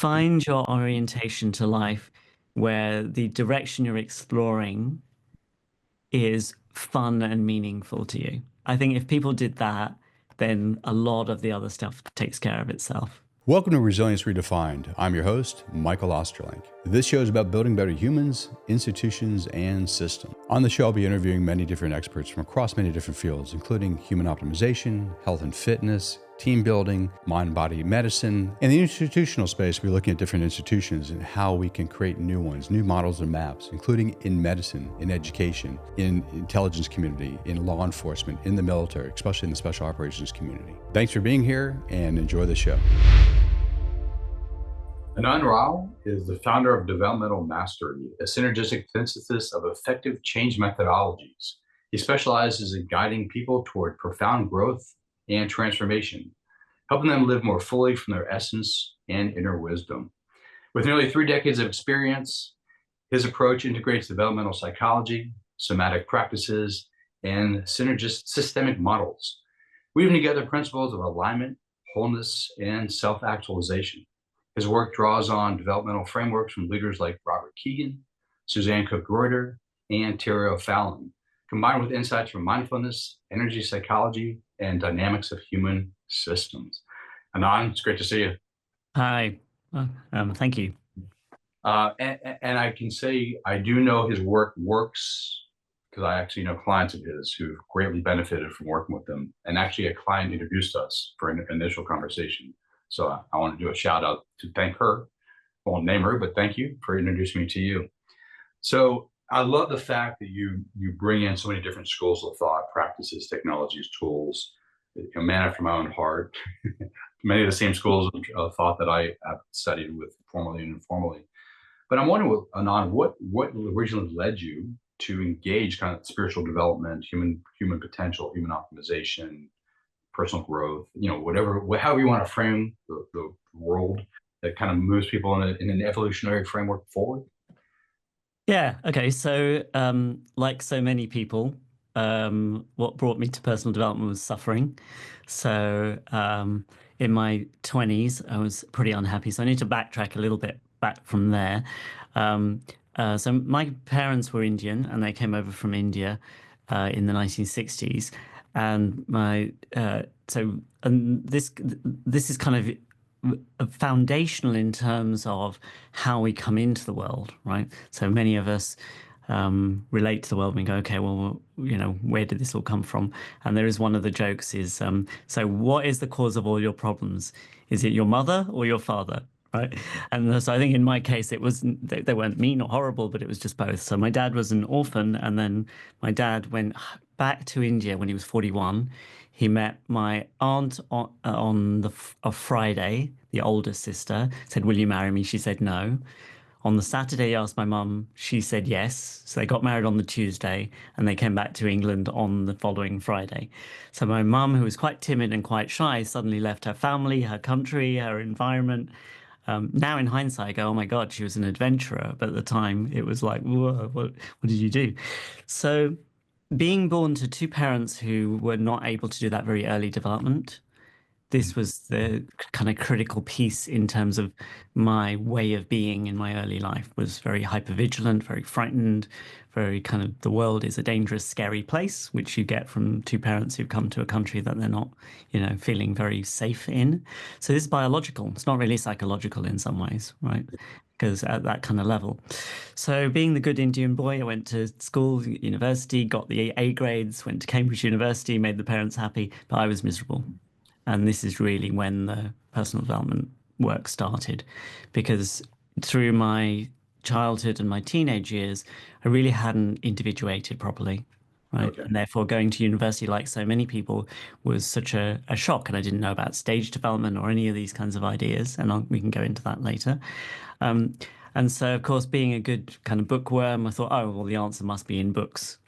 find your orientation to life where the direction you're exploring is fun and meaningful to you. I think if people did that, then a lot of the other stuff takes care of itself. Welcome to Resilience Redefined. I'm your host, Michael Osterlink. This show is about building better humans, institutions, and systems. On the show, I'll be interviewing many different experts from across many different fields, including human optimization, health and fitness, team building, mind-body medicine. In the institutional space, we're looking at different institutions and how we can create new ones, new models and maps, including in medicine, in education, in intelligence community, in law enforcement, in the military, especially in the special operations community. Thanks for being here and enjoy the show. Anand Rao is the founder of Developmental Mastery, a synergistic synthesis of effective change methodologies. He specializes in guiding people toward profound growth and transformation, helping them live more fully from their essence and inner wisdom. With nearly 3 decades of experience, his approach integrates developmental psychology, somatic practices, and synergistic systemic models, weaving together principles of alignment, wholeness, and self-actualization. His work draws on developmental frameworks from leaders like Robert Keegan, Suzanne Cook-Reuter, and Terry O'Fallon, combined with insights from mindfulness, energy psychology, and dynamics of human systems. Anand, it's great to see you. Hi, thank you. And I can say I do know his work works because I actually know clients of his who've greatly benefited from working with him. And actually a client introduced us for an initial conversation. So I want to do a shout out to thank her. I won't name her, but thank you for introducing me to you. So I love the fact that you bring in so many different schools of thought, practices, technologies, tools, a man after my own heart. Many of the same schools of thought that I have studied with formally and informally. But I'm wondering, Anand, what originally led you to engage kind of spiritual development, human potential, human optimization, personal growth, however you want to frame the world that kind of moves people in an evolutionary framework forward? Yeah, okay. So like so many people, what brought me to personal development was suffering. So in my 20s, I was pretty unhappy. So I need to backtrack a little bit back from there. So my parents were Indian and they came over from India in the 1960s. And this is kind of foundational in terms of how we come into the world, right? So many of us relate to the world and we go, okay, well, where did this all come from? And there is one of the jokes is, so what is the cause of all your problems? Is it your mother or your father? Right. And so I think in my case, they weren't mean or horrible, but it was just both. So my dad was an orphan. And then my dad went back to India when he was 41. He met my aunt on a Friday, the older sister, said, will you marry me? She said no. On the Saturday, he asked my mum. She said yes. So they got married on the Tuesday and they came back to England on the following Friday. So my mum, who was quite timid and quite shy, suddenly left her family, her country, her environment. Now in hindsight, I go, oh my God, she was an adventurer. But at the time, it was like, whoa, what did you do? So being born to 2 parents who were not able to do that very early development, this was the kind of critical piece in terms of my way of being in my early life. Was very hypervigilant, very frightened, very kind of the world is a dangerous, scary place, which you get from 2 parents who've come to a country that they're not, feeling very safe in. So this is biological. It's not really psychological in some ways, right? Because at that kind of level. So being the good Indian boy, I went to school, university, got the A grades, went to Cambridge University, made the parents happy, but I was miserable. And this is really when the personal development work started, because through my childhood and my teenage years, I really hadn't individuated properly, right? Okay. And therefore going to university, like so many people, was such a shock. And I didn't know about stage development or any of these kinds of ideas. And we can go into that later. And so, of course, being a good kind of bookworm, I thought, oh, well, the answer must be in books,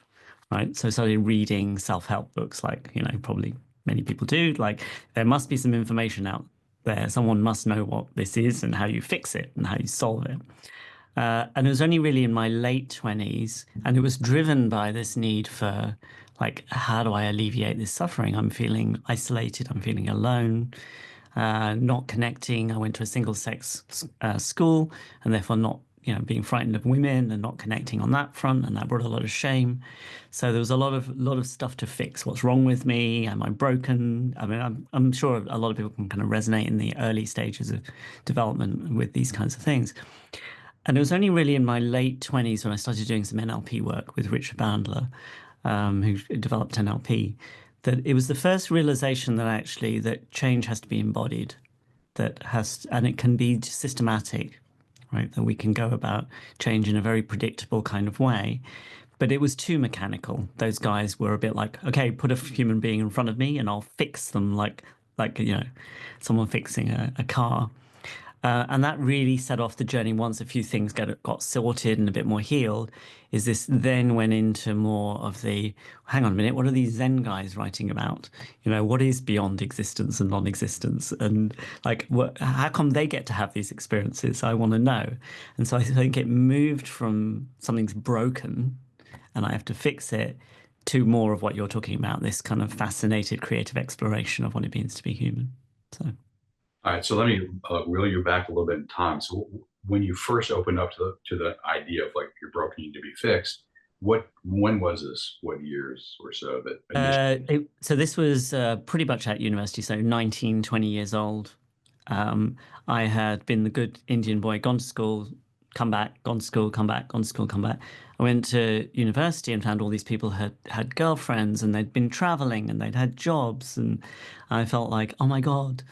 right? So I started reading self-help books like, probably many people do. Like there must be some information out there. Someone must know what this is and how you fix it and how you solve it. And it was only really in my late 20s, and it was driven by this need for, like, how do I alleviate this suffering? I'm feeling isolated. I'm feeling alone. not connecting. I went to a single-sex school, and therefore not, being frightened of women and not connecting on that front, and that brought a lot of shame. So there was a lot of stuff to fix. What's wrong with me? Am I broken? I mean, I'm sure a lot of people can kind of resonate in the early stages of development with these kinds of things. And it was only really in my late 20s when I started doing some NLP work with Richard Bandler, who developed NLP, that it was the first realization that actually that change has to be embodied, and it can be systematic, right? That we can go about change in a very predictable kind of way. But it was too mechanical. Those guys were a bit like, okay, put a human being in front of me and I'll fix them like someone fixing a car. And that really set off the journey once a few things got sorted and a bit more healed. Is this then went into more of the, hang on a minute, what are these Zen guys writing about? What is beyond existence and non-existence? And like, how come they get to have these experiences? I want to know. And so I think it moved from something's broken and I have to fix it to more of what you're talking about, this kind of fascinated creative exploration of what it means to be human. So. All right, so let me reel you back a little bit in time. So when you first opened up to the idea of like you're broken, you need to be fixed, when was this? What years or so that initially? So this was pretty much at university, so 19, 20 years old. I had been the good Indian boy, gone to school, come back, gone to school, come back, gone to school, come back. I went to university and found all these people had girlfriends and they'd been traveling and they'd had jobs. And I felt like, oh my God,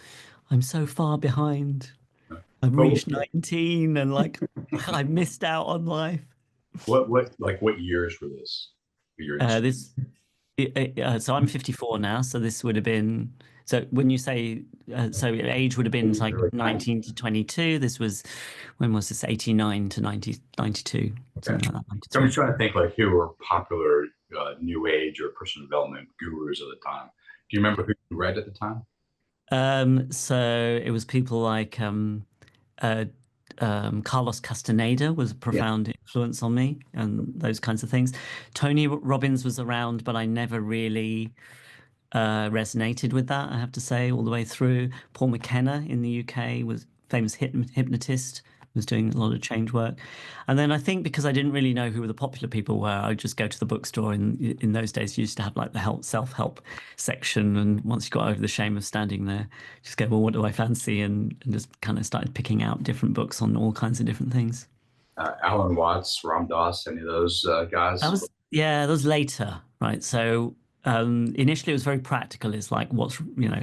I'm so far behind. I've But reached 19 and like I missed out on life. what years were this? Your This so I'm 54 now, so this would have been so when you say so age would have been like 19 to 22. This was when was this 89 to 90, 92, Okay. something like that, So I'm 93. just trying to think like who were popular new age or personal development gurus of the time. Do you remember who you read at the time? So it was people like uh, Carlos Castaneda was a Yeah. profound influence on me and those kinds of things. Tony Robbins was around, but I never really resonated with that, I have to say, all the way through. Paul McKenna in the UK was famous hypnotist, was doing a lot of change work. And then I think because I didn't really know who the popular people were, I would just go to the bookstore. And in those days, you used to have like the self-help section. And once you got over the shame of standing there, just go, well, what do I fancy? And just kind of started picking out different books on all kinds of different things. Alan Watts, Ram Dass, any of those That guys? was yeah, that was later, right? So initially it was very practical. It's like,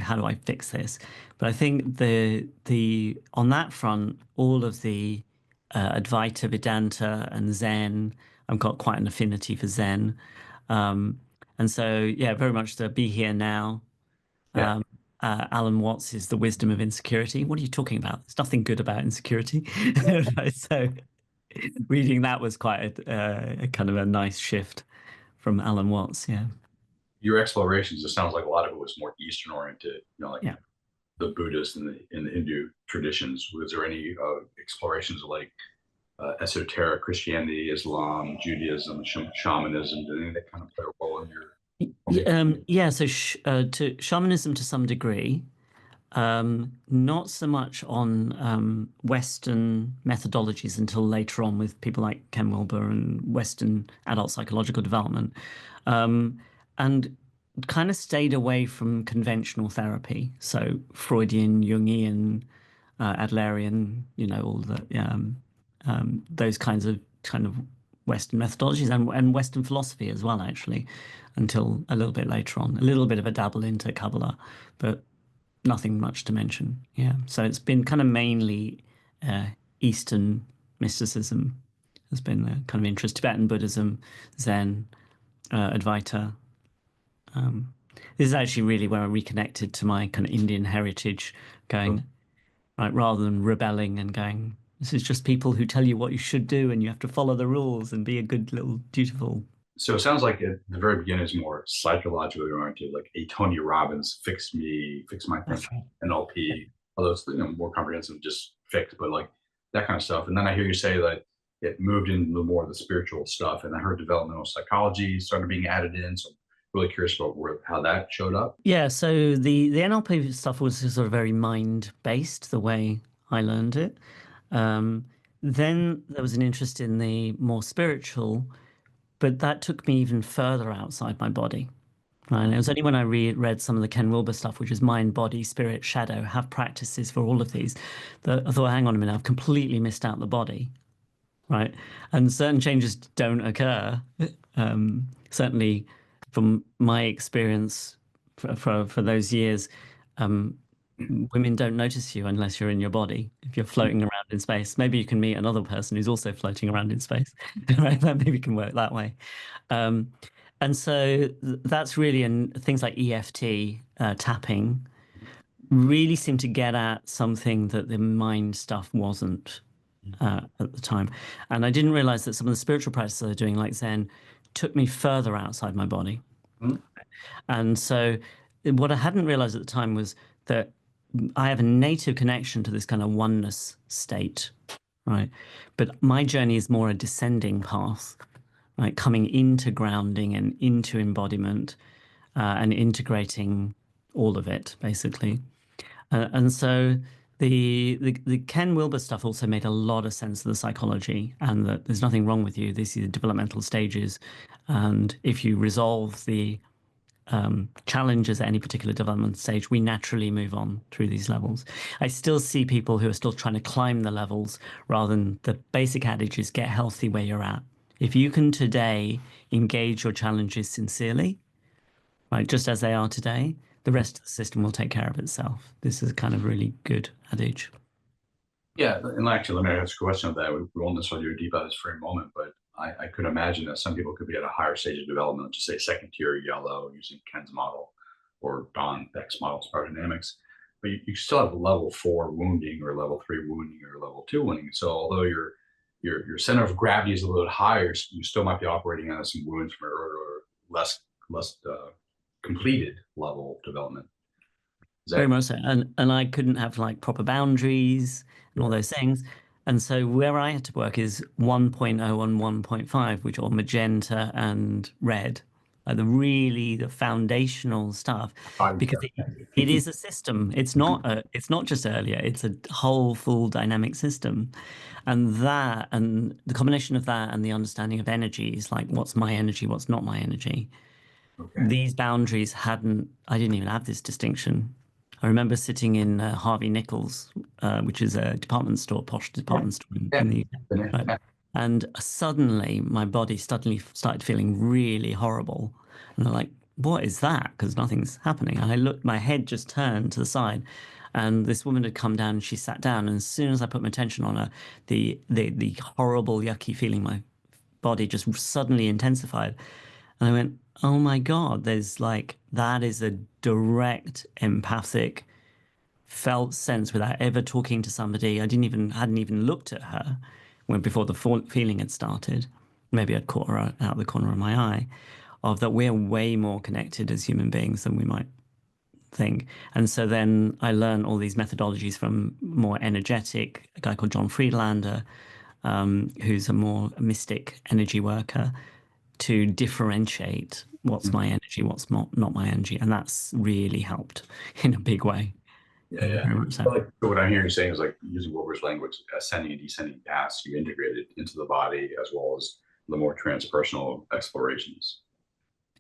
how do I fix this? But I think the on that front, all of the Advaita, Vedanta, and Zen, I've got quite an affinity for Zen, and so yeah, very much the be here now. Yeah. Um, Alan Watts is the wisdom of insecurity. What are you talking about? There's nothing good about insecurity. Right? So reading that was quite a kind of a nice shift from Alan Watts. Yeah. Your explorations, it sounds like a lot of it was more Eastern oriented, like Yeah. the Buddhist and the Hindu traditions. Was there any explorations of like esoteric Christianity, Islam, Judaism, shamanism? Did any of that kind of play a role in your formation? Yeah, so to shamanism to some degree, not so much on Western methodologies until later on with people like Ken Wilber and Western adult psychological development, and kind of stayed away from conventional therapy. So Freudian, Jungian, Adlerian, all the those kind of Western methodologies and Western philosophy as well, actually, until a little bit later on. A little bit of a dabble into Kabbalah, but nothing much to mention. Yeah. So it's been kind of mainly uh, Eastern mysticism has been a kind of interest, Tibetan Buddhism, Zen, Advaita. This is actually really where I reconnected to my kind of Indian heritage, going, right, rather than rebelling and going, this is just people who tell you what you should do and you have to follow the rules and be a good little dutiful. So it sounds like at the very beginning is more psychologically oriented, like a Tony Robbins, fix me, fix my thing, That's right. NLP, although it's more comprehensive, just fix, but like that kind of stuff. And then I hear you say that it moved into more of the spiritual stuff, and I heard developmental psychology started being added in, so really curious about how that showed up. Yeah, so the NLP stuff was sort of very mind-based, the way I learned it. Um, then there was an interest in the more spiritual, but that took me even further outside my body. Right? And it was only when I read some of the Ken Wilber stuff, which is mind, body, spirit, shadow, have practices for all of these, that I thought, hang on a minute, I've completely missed out the body, right? And certain changes don't occur. Certainly, from my experience for those years, um, women don't notice you unless you're in your body. If you're floating around in space, maybe you can meet another person who's also floating around in space, right? That maybe can work that way. Um, and so that's really, and things like EFT tapping really seem to get at something that the mind stuff wasn't at the time. And I didn't realize that some of the spiritual practices I was doing, like Zen, took me further outside my body. Mhm. And so what I hadn't realized at the time was that I have a native connection to this kind of oneness state, right? But my journey is more a descending path, right? Coming into grounding and into embodiment and integrating all of it, basically. And so the Ken Wilber stuff also made a lot of sense of the psychology, and that there's nothing wrong with you. These are the developmental stages, and if you resolve the challenges at any particular development stage, we naturally move on through these levels. I still see people who are still trying to climb the levels rather than the basic adage is get healthy where you're at. If you can today engage your challenges sincerely, right, just as they are today, the rest of the system will take care of itself. This is kind of really good adage. Yeah, and actually, let me ask a question of that. We won't necessarily do deep out this for a moment, but I could imagine that some people could be at a higher stage of development, just say second tier yellow using Ken's model or Don Beck's model, Power Dynamics. But you still have level 4 wounding or level 3 wounding or level 2 wounding. So although your center of gravity is a little bit higher, you still might be operating on some wounds from or less completed level of development. Is Very that much so. And I couldn't have like proper boundaries and all those things. And so where I had to work is 1.0 and 1.5, which are magenta and red, like the foundational stuff, because it is a system. It's not just earlier, it's a whole full dynamic system. And the combination of that and the understanding of energies, like what's my energy, what's not my energy, okay? these boundaries I didn't even have this distinction. I remember sitting in Harvey Nichols, which is a department store, posh Yeah, department store yeah, in the UK, right? yeah. And suddenly my body suddenly started feeling really horrible. And I'm like, what is that? Because nothing's happening. And I looked, my head just turned to the side. And this woman had come down and she sat down. And as soon as I put my attention on her, the horrible, yucky feeling, my body just suddenly intensified. And I went, oh my God, that is a direct empathic felt sense without ever talking to somebody. Hadn't even looked at her before the feeling had started. Maybe I'd caught her out the corner of my eye, of that we're way more connected as human beings than we might think. And so then I learned all these methodologies from more energetic, a guy called John Friedlander, who's a more mystic energy worker, to differentiate what's my energy, what's not my energy. And that's really helped in a big way. Yeah, yeah. Very much so. Like what I'm hearing you saying is like using Wilber's language, ascending and descending paths, you integrate it into the body as well as the more transpersonal explorations.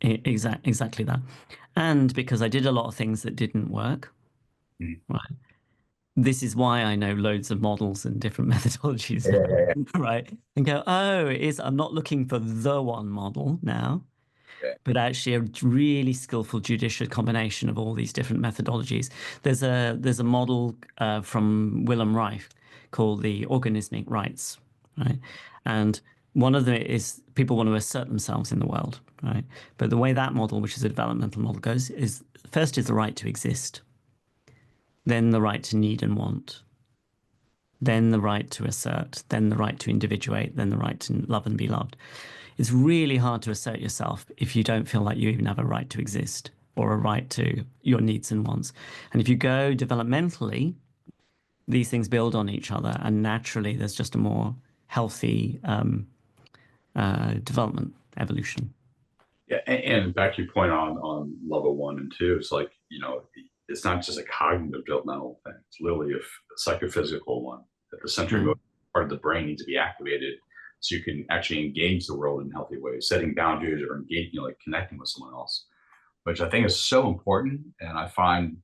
Exactly that. And because I did a lot of things that didn't work, Mhm. right? This is why I know loads of models and different methodologies Yeah, now, yeah, right? And go, oh, I'm not looking for the one model now, yeah. but actually a really skillful judicious combination of all these different methodologies. There's a model from Willem Reich called the organismic rights, right? And one of them is people want to assert themselves in the world, right? But the way that model, which is a developmental model, goes is first is the right to exist, then the right to need and want, then the right to assert, then the right to individuate, then the right to love and be loved. It's really hard to assert yourself if you don't feel like you even have a right to exist or a right to your needs and wants. And if you go developmentally, these things build on each other, and naturally, there's just a more healthy development, evolution. Yeah, and back to your point on level one and two, it's like, it's not just a cognitive developmental thing. It's literally a psychophysical one that the sensory Mm. motor part of the brain needs to be activated so you can actually engage the world in healthy ways, setting boundaries or engaging, like connecting with someone else, which I think is so important. And I find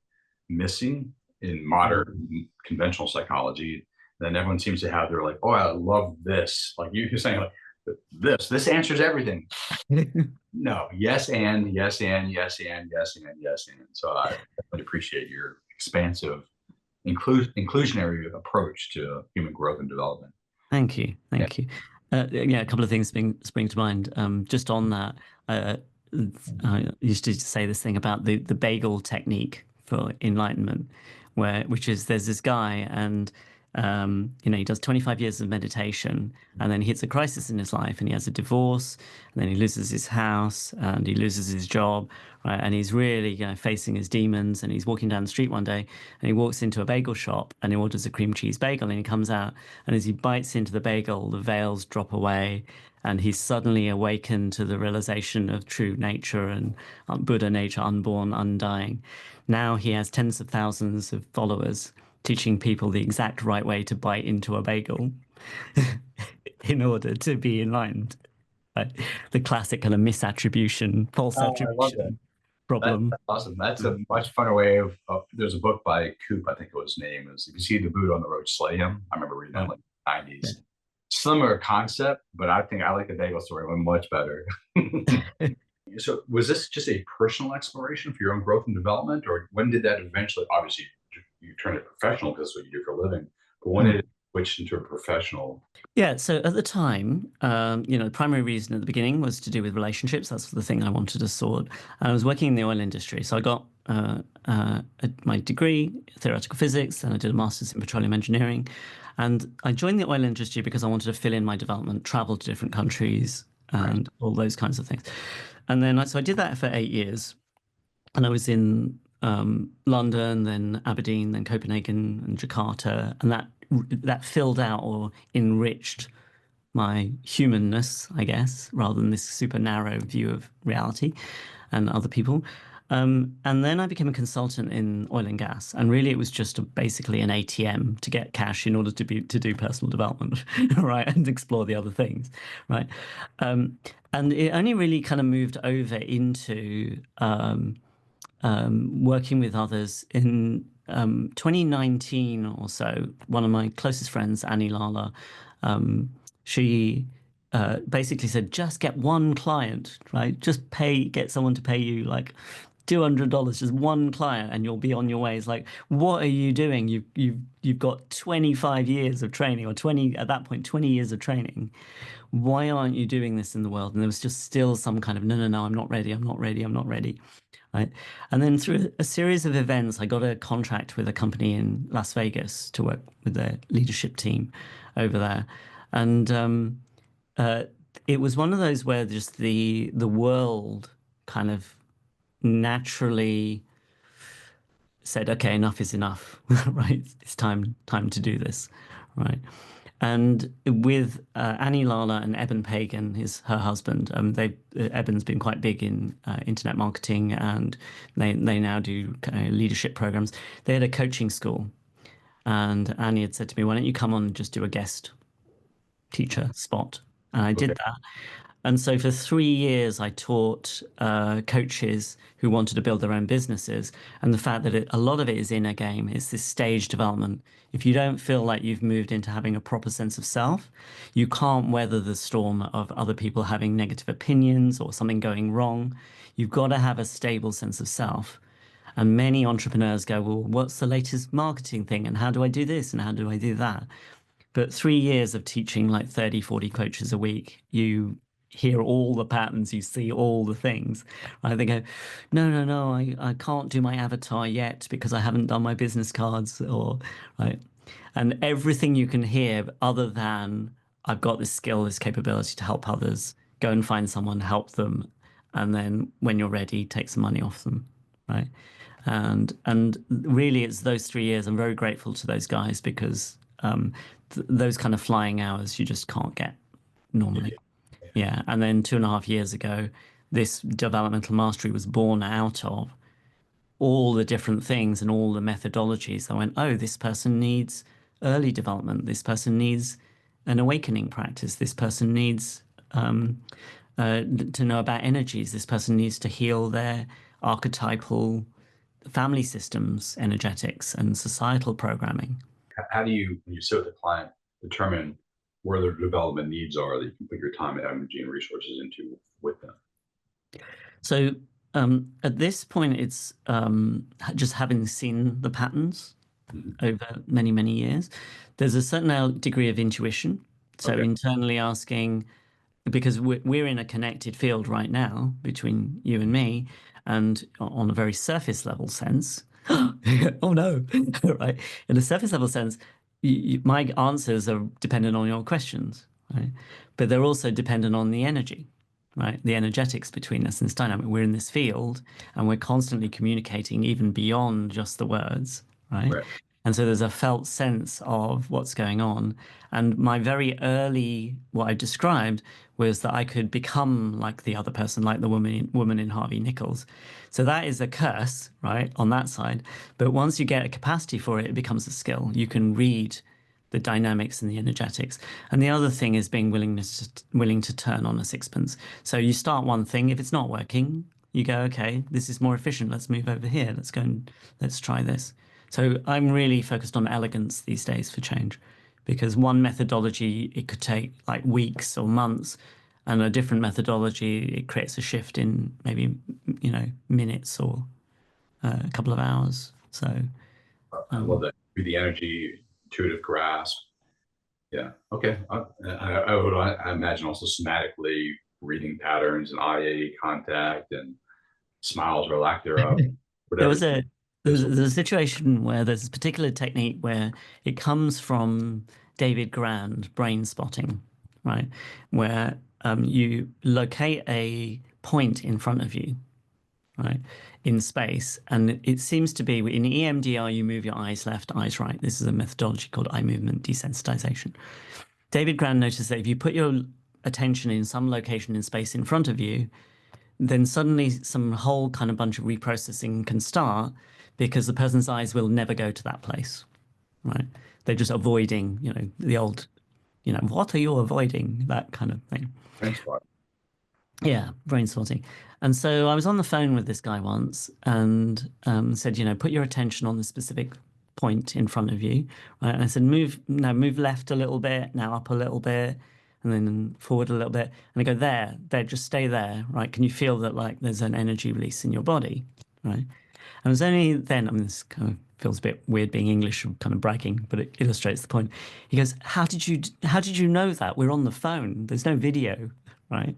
missing in modern conventional psychology. Then everyone seems to have their like, oh, I love this. Like you're saying, like this answers everything. No, yes, and yes, and yes, and yes, and yes, and. So I definitely appreciate your expansive, inclusionary approach to human growth and development. Thank you, Yeah. thank you. Yeah, a couple of things spring to mind. Just on that, uh, I used to say this thing about the bagel technique for enlightenment, which is there's this guy and he does 25 years of meditation and then he hits a crisis in his life and he has a divorce and then he loses his house and he loses his job, right? And he's really facing his demons and he's walking down the street one day and he walks into a bagel shop and he orders a cream cheese bagel and he comes out and as he bites into the bagel, the veils drop away and he's suddenly awakened to the realization of true nature and Buddha nature, unborn, undying. Now he has tens of thousands of followers teaching people the exact right way to bite into a bagel in order to be enlightened. Like the classic kind of misattribution, false Oh, I love that. attribution problem. That's awesome. That's a much funner way there's a book by Coop, I think it was name is if you see the Buddha on the road, slay him. I remember reading that in Right. like the 90s. Similar concept, but I think I like the bagel story one much better. So was this just a personal exploration for your own growth and development, or when did that eventually? Obviously, you turned it professional because that's what you do for a living. But when did it switch into a professional? Yeah, so at the time, the primary reason at the beginning was to do with relationships. That's the thing I wanted to sort. And I was working in the oil industry, so I got my degree, theoretical physics, and I did a master's in petroleum engineering. And I joined the oil industry because I wanted to fill in my development, travel to different countries, Right. and all those kinds of things. And then so I did that for 8 years, and I was in London, then Aberdeen, then Copenhagen and Jakarta, and that filled out or enriched my humanness, I guess, rather than this super narrow view of reality and other people. And then I became a consultant in oil and gas, and really it was just basically an ATM to get cash in order to do personal development, right, and explore the other things, right. And it only really kind of moved over into working with others in 2019 or so. One of my closest friends, Annie Lala, she basically said, just get one client, right? Get someone to pay you like $200, just one client, and you'll be on your way. It's like, what are you doing? You've got 25 years of training, or 20 at that point, 20 years of training. Why aren't you doing this in the world? And there was just still some kind of no, I'm not ready, I'm not ready, I'm not ready. Right. And then through a series of events, I got a contract with a company in Las Vegas to work with their leadership team over there. And uh, it was one of those where just the world kind of naturally said, okay, enough is enough, right? It's time to do this, right? And with Annie Lala and Eben Pagan, her husband, Eben's been quite big in internet marketing, and they now do leadership programs. They had a coaching school, and Annie had said to me, "Why don't you come on and just do a guest teacher spot?" And I did Okay. that. And so for 3 years, I taught coaches who wanted to build their own businesses. And the fact that a lot of it is inner game, it's this stage development. If you don't feel like you've moved into having a proper sense of self, you can't weather the storm of other people having negative opinions or something going wrong. You've got to have a stable sense of self. And many entrepreneurs go, well, what's the latest marketing thing? And how do I do this? And how do I do that? But 3 years of teaching like 30, 40 coaches a week, you hear all the patterns, you see all the things. Right? They go, no, I can't do my avatar yet because I haven't done my business cards or right. And everything you can hear other than I've got this skill, this capability to help others, go and find someone, help them, and then when you're ready, take some money off them. Right. And really it's those 3 years. I'm very grateful to those guys because those kind of flying hours you just can't get normally. Yeah. And then 2.5 years ago, this developmental mastery was born out of all the different things and all the methodologies. I went, oh, this person needs early development. This person needs an awakening practice. This person needs to know about energies. This person needs to heal their archetypal family systems, energetics, and societal programming. How do you, when you sit with a client, determine where their development needs are that you can put your time, energy, and resources into with them? So at this point, it's just having seen the patterns over many, many years. There's a certain degree of intuition. So Okay. internally asking, because we're in a connected field right now between you and me, and on a very surface level sense, oh no, right? In a surface level sense, my answers are dependent on your questions, right? But they're also dependent on the energy, right? The energetics between us in this dynamic. We're in this field and we're constantly communicating even beyond just the words, right? Right. And so there's a felt sense of what's going on. And my very early, what I described was that I could become like the other person, like the woman in Harvey Nichols. So that is a curse, right, on that side. But once you get a capacity for it, it becomes a skill. You can read the dynamics and the energetics. And the other thing is being willing to turn on a sixpence. So you start one thing, if it's not working, you go, okay, this is more efficient. Let's move over here. Let's go and let's try this. So I'm really focused on elegance these days for change, because one methodology, it could take like weeks or months, and a different methodology, it creates a shift in maybe, minutes or a couple of hours. So I love that. The energy, intuitive grasp. Yeah. Okay. I imagine also somatically reading patterns and eye contact and smiles or lack thereof, there whatever. was a there's a situation where there's a particular technique where it comes from David Grand brain spotting, right? Where you locate a point in front of you, right, in space, and it seems to be in EMDR you move your eyes left, eyes right. This is a methodology called eye movement desensitization. David Grand noticed that if you put your attention in some location in space in front of you, then suddenly some whole kind of bunch of reprocessing can start because the person's eyes will never go to that place, right? They're just avoiding, the old, what are you avoiding? That kind of thing. Thanks, Bob. Yeah, brain sorting. And so I was on the phone with this guy once and said, put your attention on the specific point in front of you, right? And I said, move left a little bit, now up a little bit, and then forward a little bit. And I go, there, just stay there, right? Can you feel that like there's an energy release in your body, right? And it was only then, this kind of feels a bit weird being English, kind of bragging, but it illustrates the point. He goes, how did you know that? We're on the phone. There's no video, right?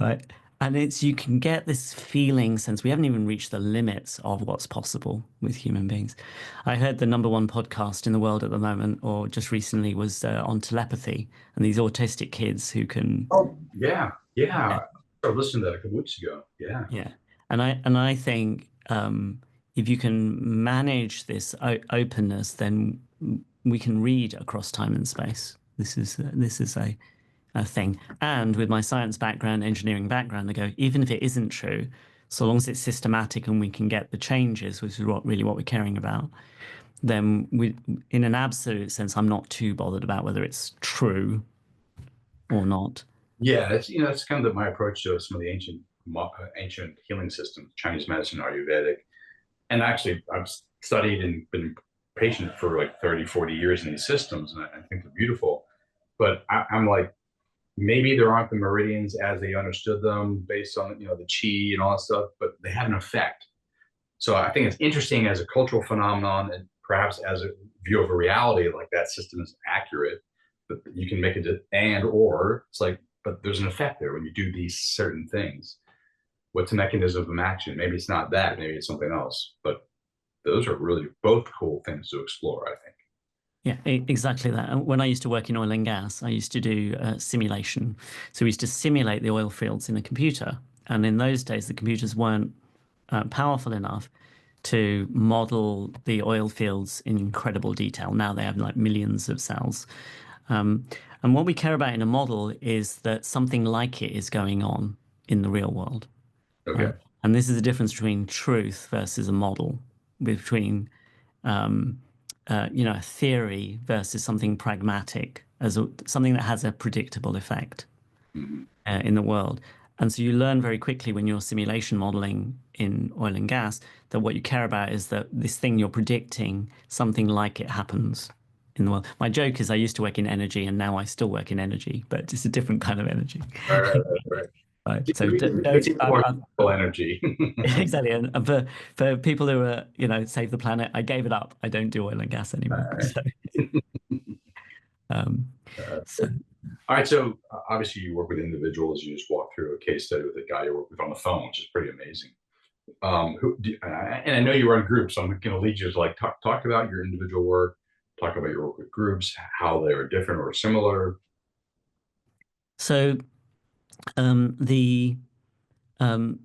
Right. And you can get this feeling sense. We haven't even reached the limits of what's possible with human beings. I heard the number one podcast in the world at the moment, or just recently, was on telepathy and these autistic kids who can. Oh, yeah. Yeah. I listened to that a couple weeks ago. Yeah. Yeah. And I think if you can manage this openness, then we can read across time and space. This is a thing. And with my science background, engineering background, I go, even if it isn't true, so long as it's systematic and we can get the changes, which is what we're caring about, then in an absolute sense, I'm not too bothered about whether it's true or not. Yeah. That's kind of my approach to some of the ancient healing systems, Chinese medicine, Ayurvedic. And actually, I've studied and been patient for like 30, 40 years in these systems, and I think they're beautiful. But I'm like, maybe there aren't the meridians as they understood them based on the chi and all that stuff, but they have an effect. So I think it's interesting as a cultural phenomenon, and perhaps as a view of a reality, like that system is accurate, but you can make it or it's like, but there's an effect there when you do these certain things. What's the mechanism of action? Maybe it's not that, maybe it's something else, but those are really both cool things to explore, I think. Yeah, exactly that. And when I used to work in oil and gas, I used to do simulation. So we used to simulate the oil fields in a computer. And in those days, the computers weren't powerful enough to model the oil fields in incredible detail. Now they have like millions of cells. And what we care about in a model is that something like it is going on in the real world, Okay. right? And this is the difference between truth versus a model, between a theory versus something pragmatic, something that has a predictable effect Mhm. in the world. And so you learn very quickly when you're simulation modeling in oil and gas that what you care about is that this thing you're predicting, something like it happens in the world. My joke is I used to work in energy and now I still work in energy, but it's a different kind of energy. Right. Right. So It's even more physical energy. exactly. And for people who are, save the planet, I gave it up. I don't do oil and gas anymore. So, um, so All right. So obviously you work with individuals. You just walk through a case study with a guy you work with on the phone, which is pretty amazing. And I know you run groups, so I'm going to lead you to like talk about your individual work, talk about your work with groups, how they are different or similar. so the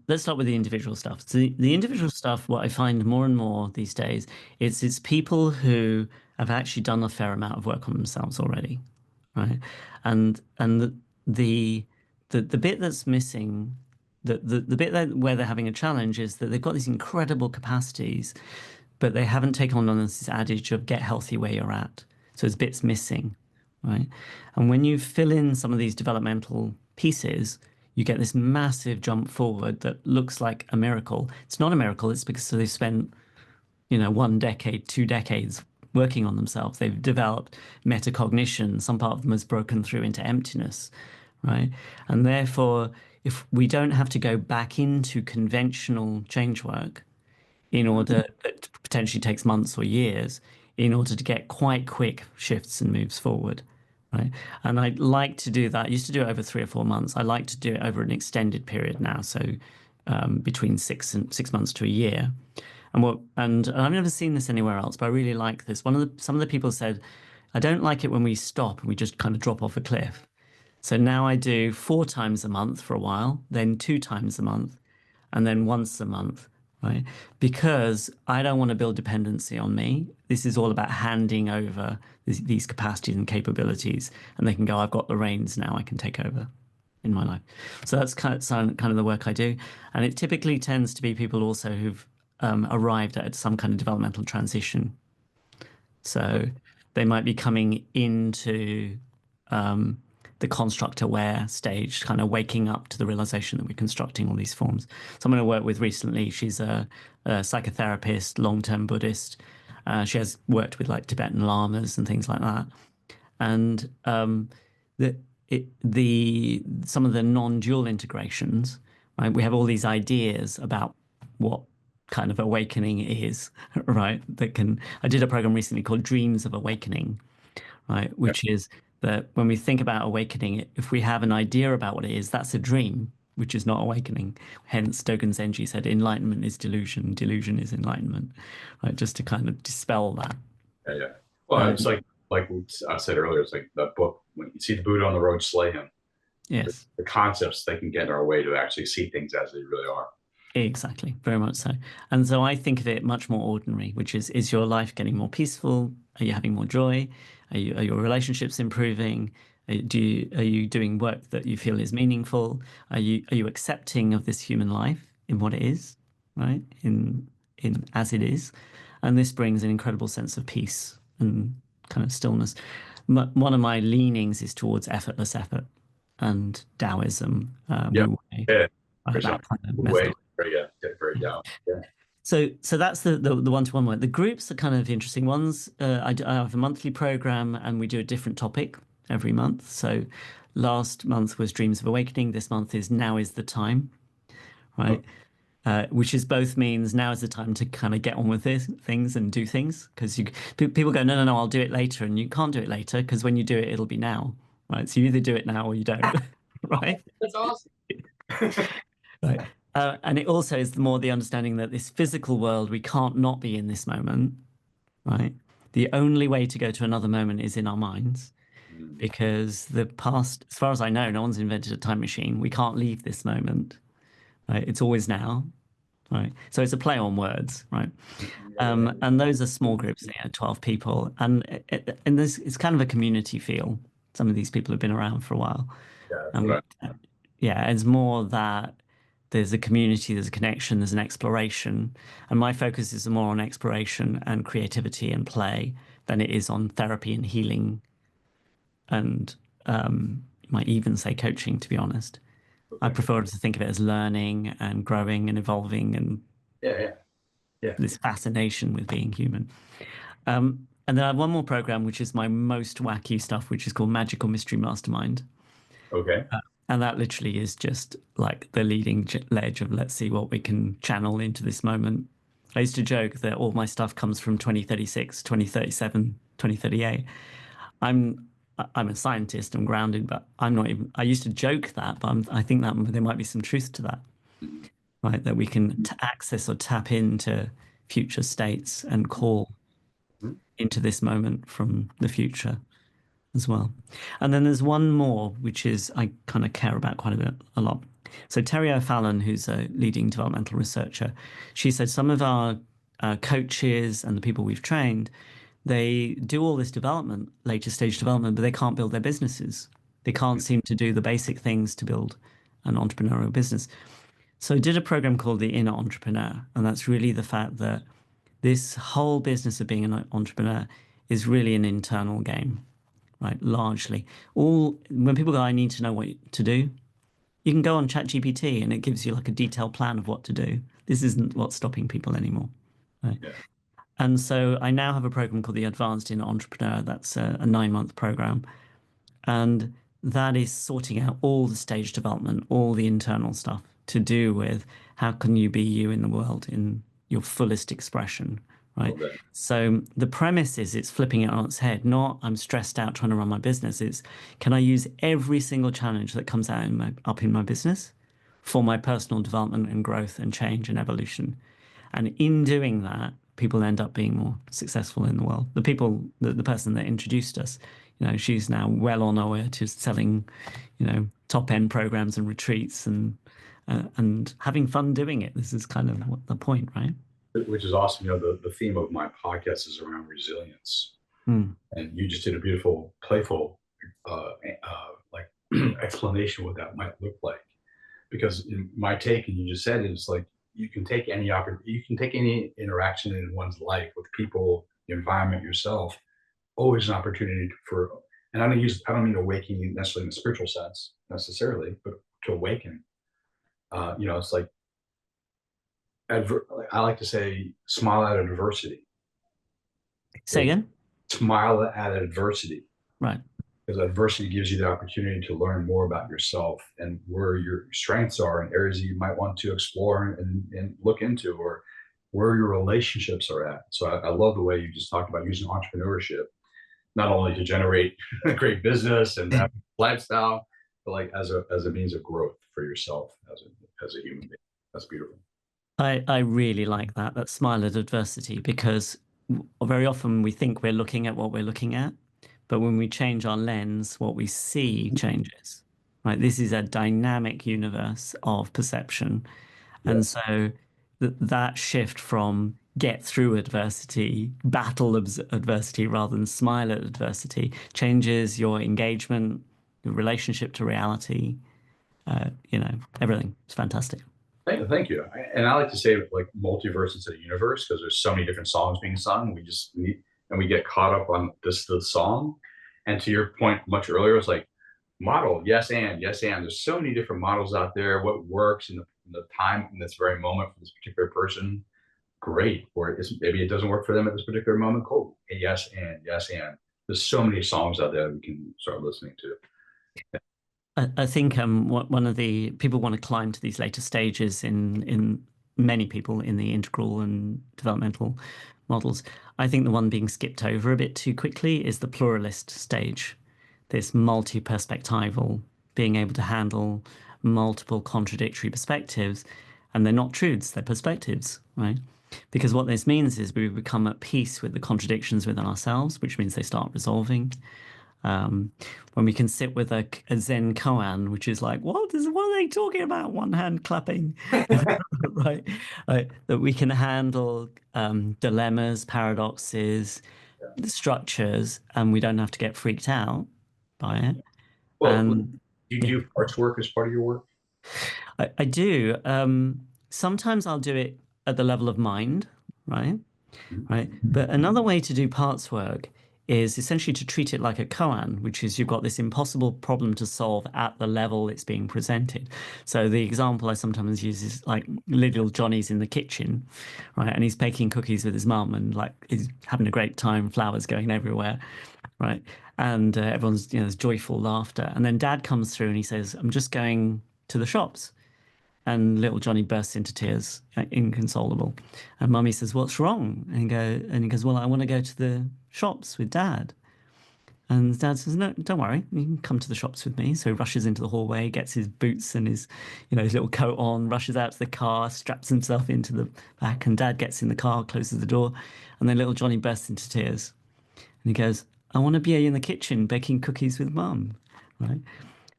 let's start with the individual stuff. So the individual stuff, what I find more and more these days, is it's people who have actually done a fair amount of work on themselves already, right? And the bit that's missing, the bit where they're having a challenge is that they've got these incredible capacities, but they haven't taken on this adage of get healthy where you're at. So there's bits missing, right? And when you fill in some of these developmental pieces, you get this massive jump forward that looks like a miracle. It's not a miracle, it's because they've spent, 1 decade, 2 decades working on themselves. They've developed metacognition. Some part of them has broken through into emptiness, right? And therefore, if we don't have to go back into conventional change work, in order that potentially takes months or years in order to get quite quick shifts and moves forward, right? And I like to do that. I used to do it over 3 or 4 months. I like to do it over an extended period now, so between 6 months to a year. And I've never seen this anywhere else, but I really like this. Some of the people said, I don't like it when we stop and we just kind of drop off a cliff. So now I do 4 times a month for a while, then 2 times a month, and then once a month, right? Because I don't want to build dependency on me. This is all about handing over these capacities and capabilities, and they can go, I've got the reins now, I can take over in my life. So that's kind of the work I do. And it typically tends to be people also who've arrived at some kind of developmental transition. So they might be coming into the construct aware stage, kind of waking up to the realization that we're constructing all these forms. Someone I worked with recently, she's a psychotherapist, long-term Buddhist. She has worked with like Tibetan lamas and things like that. And the some of the non-dual integrations, right? We have all these ideas about what kind of awakening is, right? I did a program recently called Dreams of Awakening, right? Which is that when we think about awakening, if we have an idea about what it is, that's a dream, which is not awakening. Hence, Dogen Zenji said, enlightenment is delusion, delusion is enlightenment, right? Just to kind of dispel that. Yeah. Well, it's Um, like I said earlier, it's like that book, when you see the Buddha on the road, slay him. yes. The concepts they can get in our way to actually see things as they really are. Exactly, very much so. And so I think of it much more ordinary, which is your life getting more peaceful? Are you having more joy? Are your relationships improving? Are you doing work that you feel is meaningful? Are you accepting of this human life in what it is, right? In as it is. And this brings an incredible sense of peace and kind of stillness. One of my leanings is towards effortless effort and Taoism, Yeah. Wu Wei, Yeah. For some that kind of way, methodology. very down. Yeah. So that's the one-to-one work. The groups are kind of interesting ones. I have a monthly program, and we do a different topic every month. So last month was Dreams of Awakening. This month is Now is the Time, Oh, right? Which is both means now is the time to kind of get on with things and do things because people go, no, I'll do it later, and you can't do it later because when you do it, it'll be now, right? So you either do it now or you don't, right? that's awesome. Right. And it also is more the understanding that this physical world, we can't not be in this moment, right? The only way to go to another moment is in our minds Mm. because the past, as far as I know, no one's invented a time machine. We can't leave this moment, right? It's always now, right? So it's a play on words, right? And those are small groups, 12 people. And it's kind of a community feel. Some of these people have been around for a while. Yeah, that's And what yeah, it's more that. there's a community, there's a connection, there's an exploration. And my focus is more on exploration and creativity and play than it is on therapy and healing. And you might even say coaching, to be honest. I Okay. prefer to think of it as learning and growing and evolving and Yeah, yeah, yeah. this fascination with being human. And then I have one more program, which is my most wacky stuff, which is called Magical Mystery Mastermind. Okay. And that literally is just like the leading ledge of let's see what we can channel into this moment. I used to joke that all my stuff comes from 2036, 2037, 2038. I'm I'm a scientist, I'm grounded, but I'm not even. I used to joke that, but I think that there might be some truth to that, Mhm. right? That we can access or tap into future states and call Mhm. into this moment from the future as well. And then there's one more, which is I kind of care about quite a lot. So Terry O'Fallon, who's a leading developmental researcher, she said some of our coaches and the people we've trained, they do all this development, later stage development, but they can't build their businesses. They can't seem to do the basic things to build an entrepreneurial business. So I did a program called The Inner Entrepreneur, and that's really the fact that this whole business of being an entrepreneur is really an internal game, right? Largely. All when people go, I need to know what to do, you can go on ChatGPT and it gives you like a detailed plan of what to do. This isn't what's stopping people anymore. Right? Yeah. And so I now have a program called the Advanced Inner Entrepreneur. That's a 9-month program. And that is sorting out all the stage development, all the internal stuff to do with how can you be you in the world in your fullest expression, right? Love that. So the premise is it's flipping it on its head, not I'm stressed out trying to run my business. It's can I use every single challenge that comes out up in my business for my personal development and growth and change and evolution? And in doing that, people end up being more successful in the world. The person that introduced us, she's now well on her way to selling, top end programs and retreats and having fun doing it. This is kind of what the point, right? Which is awesome. The theme of my podcast is around resilience. Mm. And you just did a beautiful, playful, like explanation what that might look like. Because in my take, and you just said, is like you can take you can take any interaction in one's life with people, the environment, yourself. Always an opportunity for, and I don't mean awakening necessarily in the spiritual sense necessarily, but to awaken. It's like I like to say, smile at adversity. Say again? Smile at adversity, Right. because adversity gives you the opportunity to learn more about yourself and where your strengths are and areas that you might want to explore and look into, or where your relationships are at. So I love the way you just talked about using entrepreneurship, not only to generate a great business and have a lifestyle, but like as a means of growth for yourself as a human being. That's beautiful. I really like that smile at adversity, because very often we think we're looking at what we're looking at, but when we change our lens, what we see changes, right? This is a dynamic universe of perception. Yeah. And so that shift from get through adversity, battle adversity rather than smile at adversity changes your engagement, your relationship to reality, everything. It's fantastic. Thank you. And I like to say like multiverse instead of universe, because there's so many different songs being sung. We get caught up on the song. And to your point much earlier, it's like model, yes, and there's so many different models out there. What works in the time in this very moment for this particular person, great. Or maybe it doesn't work for them at this particular moment. Cool. Yes, and there's so many songs out there that we can start listening to. I think one of the people want to climb to these later stages in many people in the integral and developmental models. I think the one being skipped over a bit too quickly is the pluralist stage, this multi-perspectival, being able to handle multiple contradictory perspectives, and they're not truths, they're perspectives, right? Because what this means is we become at peace with the contradictions within ourselves, which means they start resolving. Um, when we can sit with a Zen koan, which is like, what are they talking about? One hand clapping, right? That we can handle dilemmas, paradoxes, the structures, and we don't have to get freaked out by it. Well, And do you yeah, do arts work as part of your work? I do. Sometimes I'll do it at the level of mind, right? Right. But another way to do parts work is essentially to treat it like a koan, which is you've got this impossible problem to solve at the level it's being presented. So the example I sometimes use is like little Johnny's in the kitchen, right? And he's baking cookies with his mum and like he's having a great time, flowers going everywhere, right? And everyone's, there's joyful laughter. And then dad comes through and he says, I'm just going to the shops. And little Johnny bursts into tears, inconsolable. And mummy says, "What's wrong?" And he goes, "Well, I want to go to the shops with dad." And dad says, "No, don't worry. You can come to the shops with me." So he rushes into the hallway, gets his boots and his little coat on, rushes out to the car, straps himself into the back, and dad gets in the car, closes the door, and then little Johnny bursts into tears. And he goes, "I want to be in the kitchen baking cookies with mum." Right?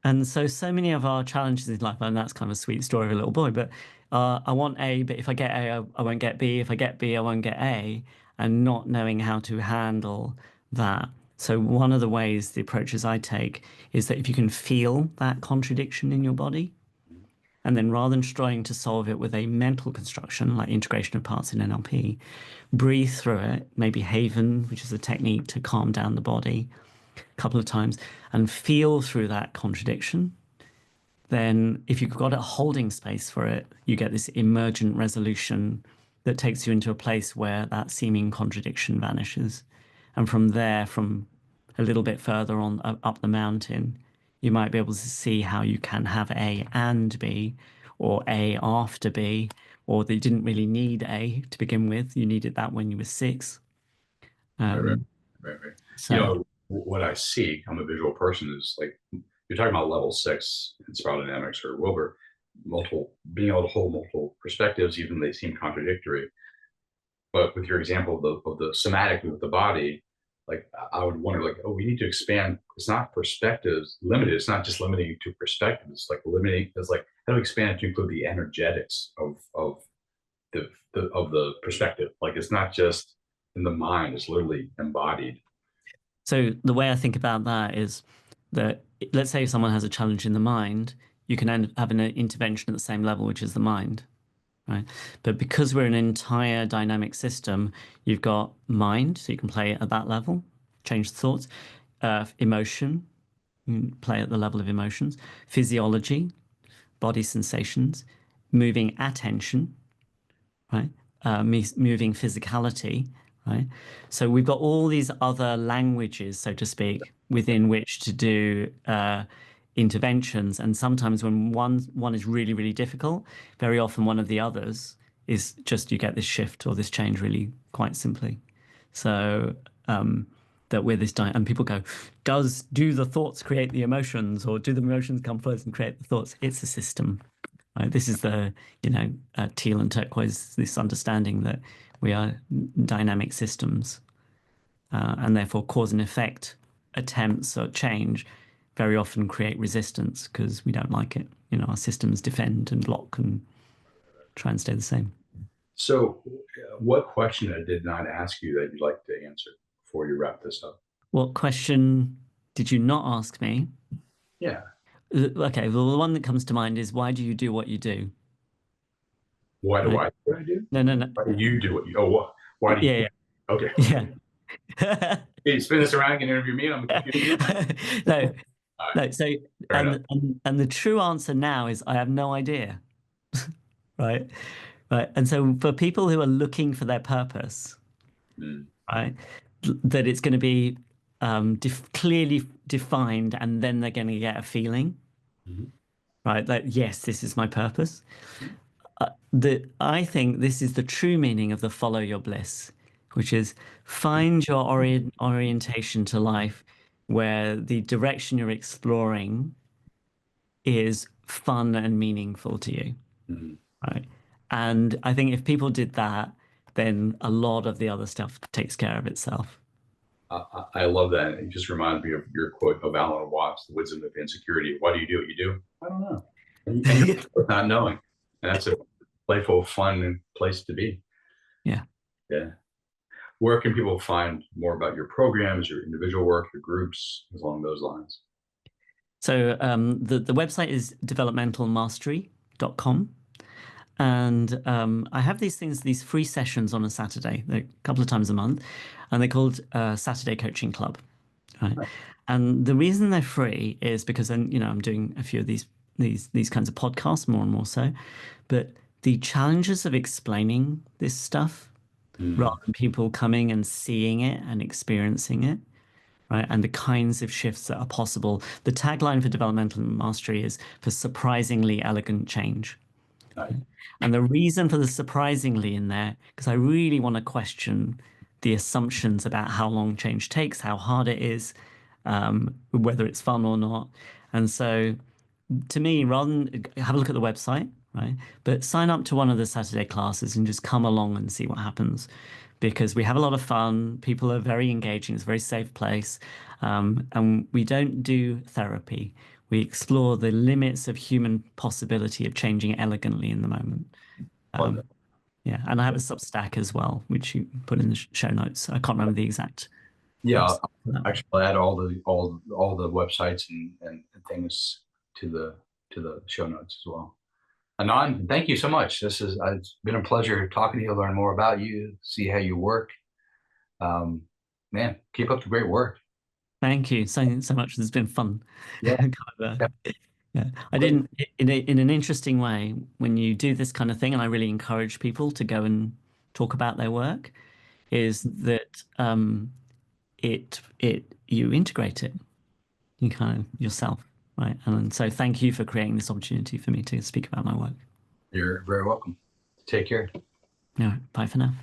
And so many of our challenges in life, and that's kind of a sweet story of a little boy, but I want A, but if I get A, I won't get B. If I get B, I won't get A, and not knowing how to handle that. So one of the ways, the approaches I take is that if you can feel that contradiction in your body, and then rather than trying to solve it with a mental construction, like integration of parts in NLP, breathe through it, maybe Haven, which is a technique to calm down the body, couple of times and feel through that contradiction, then if you've got a holding space for it, you get this emergent resolution that takes you into a place where that seeming contradiction vanishes. And from there, from a little bit further on up the mountain, you might be able to see how you can have A and B, or A after B, or they didn't really need A to begin with. You needed that when you were 6. Right, right, Um, right, right. so What I see, I'm a visual person, is like you're talking about level 6 in spiral dynamics or Wilber, being able to hold multiple perspectives, even they seem contradictory. But with your example of the somatic with the body, like I would wonder, like, oh, we need to expand. It's not perspectives limited. It's not just limiting to perspective. It's like limiting. It's like how to expand it to include the energetics of the perspective. Like it's not just in the mind. It's literally embodied. So the way I think about that is that let's say someone has a challenge in the mind, you can have an intervention at the same level, which is the mind, right? But because we're an entire dynamic system, you've got mind, so you can play at that level, change the thoughts, emotion, you can play at the level of emotions, physiology, body sensations, moving attention, right? Moving physicality, right? So we've got all these other languages, so to speak, within which to do interventions. And sometimes when one is really, really difficult, very often one of the others is just you get this shift or this change really quite simply. So that we're this and people go, do the thoughts create the emotions, or do the emotions come first and create the thoughts? It's a system. This is the, teal and turquoise, this understanding that we are dynamic systems, and therefore cause and effect attempts at change very often create resistance because we don't like it. Our systems defend and block and try and stay the same. So, what question I did not ask you that you'd like to answer before you wrap this up? What question did you not ask me? Yeah. Okay, well, the one that comes to mind is why do you do what you do? Why do Right? I do what I do? No, no, no. Why do you do what you? Oh, what? Why do you? Yeah, Okay. yeah. Hey, you spin this around and interview me, and I'm confused. No, All right. no. So, Fair enough. and the true answer now is I have no idea. Right? Right. And so for people who are looking for their purpose, Mm. right, that it's going to be clearly defined, and then they're going to get a feeling, Mhm. right? That yes, this is my purpose. I think this is the true meaning of the follow your bliss, which is find your orientation to life where the direction you're exploring is fun and meaningful to you, Mhm. right? And I think if people did that, then a lot of the other stuff takes care of itself. I love that. It just reminds me of your quote of Alan Watts, "The wisdom of insecurity." Why do you do what you do? I don't know. And you're not knowing. And that's a playful, fun place to be. Yeah. Yeah. Where can people find more about your programs, your individual work, your groups, along those lines? So the website is Developmental Mastery, mindfulness.com. And I have these things, these free sessions on a Saturday, a couple of times a month, and they're called Saturday Coaching Club. Right. And the reason they're free is because then, I'm doing a few of these kinds of podcasts, more and more so. But the challenges of explaining this stuff rather than people coming and seeing it and experiencing it, right? And the kinds of shifts that are possible. The tagline for developmental mastery is for surprisingly elegant change. Nice. And the reason for the surprisingly in there, because I really want to question the assumptions about how long change takes, how hard it is, whether it's fun or not. And so to me, rather than have a look at the website, right? But sign up to one of the Saturday classes and just come along and see what happens. Because we have a lot of fun. People are very engaging. It's a very safe place. And we don't do therapy. We explore the limits of human possibility of changing elegantly in the moment. Love Yeah, and I have a Substack as well, which you put in the show notes. I can't remember the exact Yeah, website for that one. actually, I'll add all the websites and things to the show notes as well. Anand, thank you so much. It's been a pleasure talking to you, learn more about you, see how you work. Man, keep up the great work. Thank you so much. It's been fun. Yeah. Kind of, yeah, I didn't in an interesting way when you do this kind of thing, and I really encourage people to go and talk about their work, is that it you integrate it, you kind of yourself, right? And so thank you for creating this opportunity for me to speak about my work. You're very welcome. Take care. All right, bye for now.